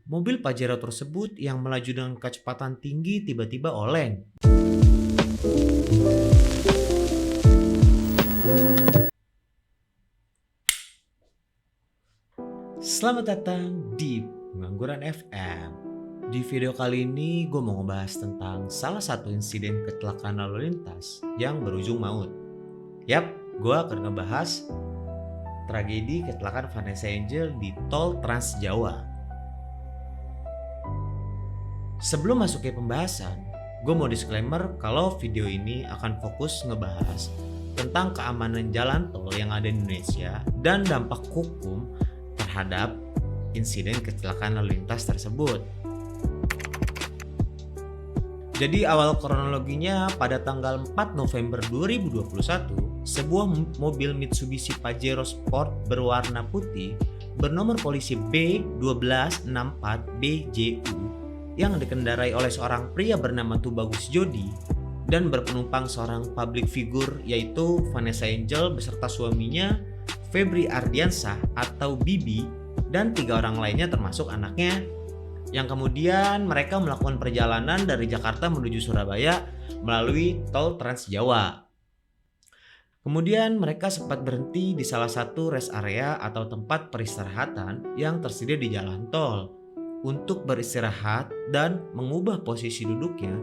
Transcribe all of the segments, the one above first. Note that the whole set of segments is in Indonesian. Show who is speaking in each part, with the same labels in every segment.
Speaker 1: Mobil Pajero tersebut yang melaju dengan kecepatan tinggi tiba-tiba oleng. Selamat datang di Pengangguran FM. Di video kali ini gue mau ngebahas tentang salah satu insiden kecelakaan lalu lintas yang berujung maut. Yap, gue akan ngebahas tragedi kecelakaan Vanessa Angel di Tol Trans Jawa. Sebelum masuk ke pembahasan, gue mau disclaimer kalau video ini akan fokus ngebahas tentang keamanan jalan tol yang ada di Indonesia dan dampak hukum terhadap insiden kecelakaan lalu lintas tersebut. Jadi awal kronologinya pada tanggal 4 November 2021, sebuah mobil Mitsubishi Pajero Sport berwarna putih bernomor polisi B1264BJU yang dikendarai oleh seorang pria bernama Tubagus Jody dan berpenumpang seorang public figure yaitu Vanessa Angel beserta suaminya Febri Ardiansah atau Bibi dan 3 orang lainnya termasuk anaknya, yang kemudian mereka melakukan perjalanan dari Jakarta menuju Surabaya melalui Tol Trans Jawa. Kemudian mereka sempat berhenti di salah satu rest area atau tempat peristirahatan yang tersedia di jalan tol untuk beristirahat dan mengubah posisi duduknya,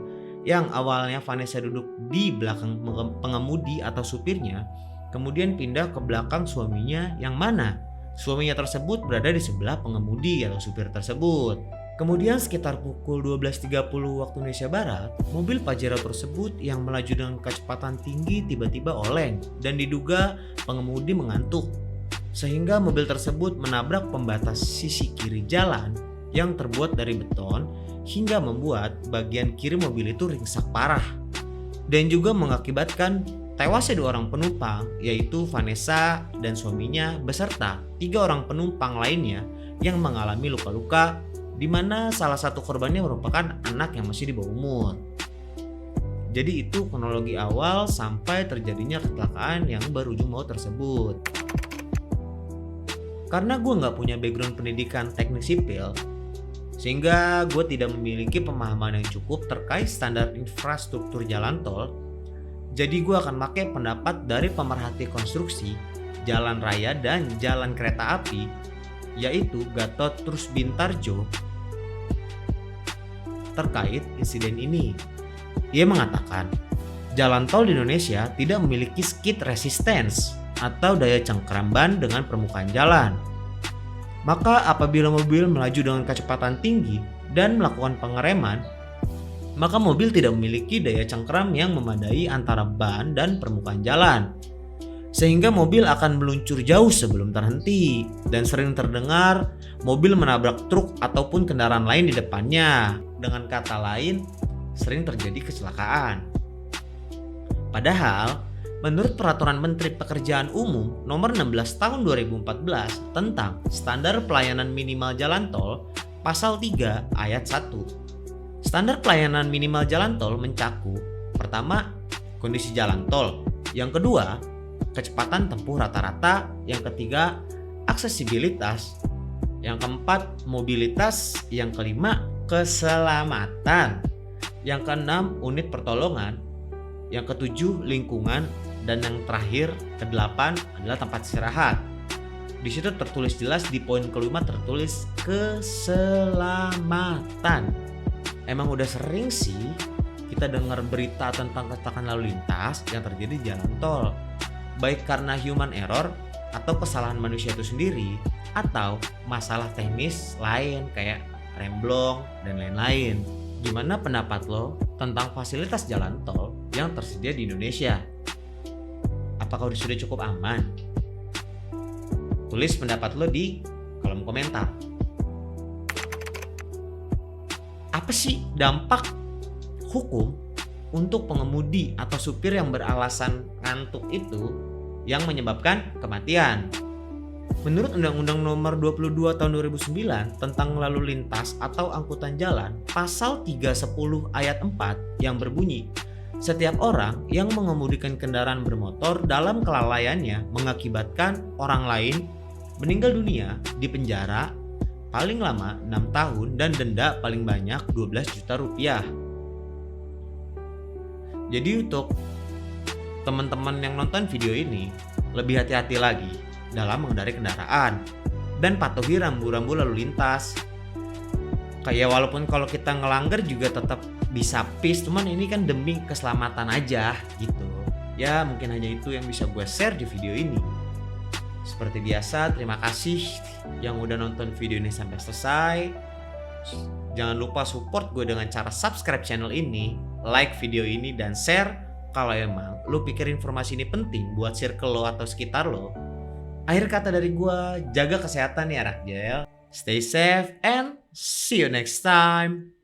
Speaker 1: yang awalnya Vanessa duduk di belakang pengemudi atau supirnya, kemudian pindah ke belakang suaminya, yang mana suaminya tersebut berada di sebelah pengemudi atau supir tersebut. Kemudian sekitar pukul 12.30 waktu Indonesia Barat, mobil Pajero tersebut yang melaju dengan kecepatan tinggi tiba-tiba oleng dan diduga pengemudi mengantuk, sehingga mobil tersebut menabrak pembatas sisi kiri jalan yang terbuat dari beton hingga membuat bagian kiri mobil itu ringsek parah dan juga mengakibatkan tewasnya 2 orang penumpang yaitu Vanessa dan suaminya beserta 3 orang penumpang lainnya yang mengalami luka-luka, di mana salah satu korbannya merupakan anak yang masih di bawah umur. Jadi itu kronologi awal sampai terjadinya kecelakaan yang berujung maut tersebut. Karena gue nggak punya background pendidikan teknik sipil, sehingga gue tidak memiliki pemahaman yang cukup terkait standar infrastruktur jalan tol. Jadi gue akan pakai pendapat dari pemerhati konstruksi jalan raya dan jalan kereta api, yaitu Gatot Trusbintarjo, terkait insiden ini. Ia mengatakan, jalan tol di Indonesia tidak memiliki skid resistance atau daya cengkram ban dengan permukaan jalan. Maka apabila mobil melaju dengan kecepatan tinggi dan melakukan pengereman, maka mobil tidak memiliki daya cengkram yang memadai antara ban dan permukaan jalan, sehingga mobil akan meluncur jauh sebelum terhenti dan sering terdengar mobil menabrak truk ataupun kendaraan lain di depannya. Dengan kata lain, sering terjadi kecelakaan. Padahal menurut Peraturan Menteri Pekerjaan Umum Nomor 16 Tahun 2014 tentang Standar Pelayanan Minimal Jalan Tol, Pasal 3 Ayat 1. Standar pelayanan minimal jalan tol mencakup: pertama, kondisi jalan tol; yang kedua, kecepatan tempuh rata-rata; yang ketiga, aksesibilitas; yang keempat, mobilitas; yang kelima, keselamatan; yang keenam, unit pertolongan; yang ketujuh, lingkungan; dan yang terakhir, kedelapan, adalah tempat istirahat. Di situ tertulis jelas, di poin kelima tertulis keselamatan. Emang udah sering sih kita dengar berita tentang kecelakaan lalu lintas yang terjadi di jalan tol, baik karena human error atau kesalahan manusia itu sendiri, atau masalah teknis lain kayak remblong dan lain-lain. Gimana pendapat lo tentang fasilitas jalan tol yang tersedia di Indonesia? Apakah sudah cukup aman? Tulis pendapat lo di kolom komentar. Apa sih dampak hukum untuk pengemudi atau supir yang beralasan ngantuk itu yang menyebabkan kematian? Menurut Undang-Undang Nomor 22 Tahun 2009 tentang lalu lintas atau angkutan jalan, Pasal 310 Ayat 4 yang berbunyi, setiap orang yang mengemudikan kendaraan bermotor dalam kelalaiannya mengakibatkan orang lain meninggal dunia, dipenjara, paling lama 6 tahun dan denda paling banyak 12 juta rupiah. Jadi untuk teman-teman yang nonton video ini, lebih hati-hati lagi dalam mengendarai kendaraan dan patuhi rambu-rambu lalu lintas. Kayak walaupun kalau kita ngelanggar juga tetap bisa peace, cuman ini kan demi keselamatan aja gitu. Ya mungkin hanya itu yang bisa gue share di video ini. Seperti biasa, terima kasih yang udah nonton video ini sampai selesai. Jangan lupa support gue dengan cara subscribe channel ini, like video ini, dan share kalau emang lu pikir informasi ini penting buat circle lo atau sekitar lo. Akhir kata dari gue, jaga kesehatan ya anak Jail. Stay safe and see you next time.